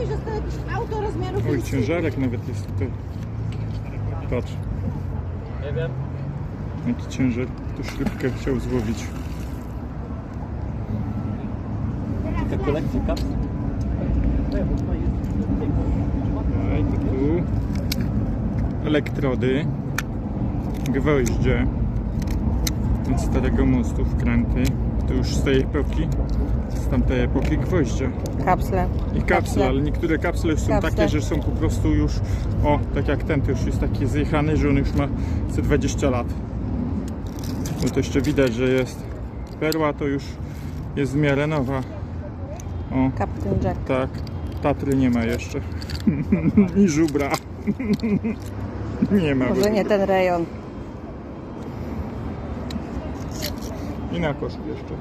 spójrz, jest to jakieś auto rozmiaru Oj, 5. ciężarek nawet jest tutaj. Patrz. Nie wiem. Jaki ciężar. Tu śrubkę chciał złowić. Taka kolekcja kapsel. Tutaj, to tu. Elektrody. Gwoździe. Od starego mostu wkręty. To już z tej epoki. Z tamtej epoki gwoździe. Kapsle. I kapsle, ale niektóre kapsle już są Kapsle. takie, że są po prostu już, o, tak jak ten, to już jest taki zjechany, że on już ma ze 20 lat. No to jeszcze widać, że jest perła, to już jest w miarę nowa. O, Captain Jack. tak, Tatry nie ma jeszcze. I żubra. Nie ma. Może nie ten rejon. I na koszt jeszcze.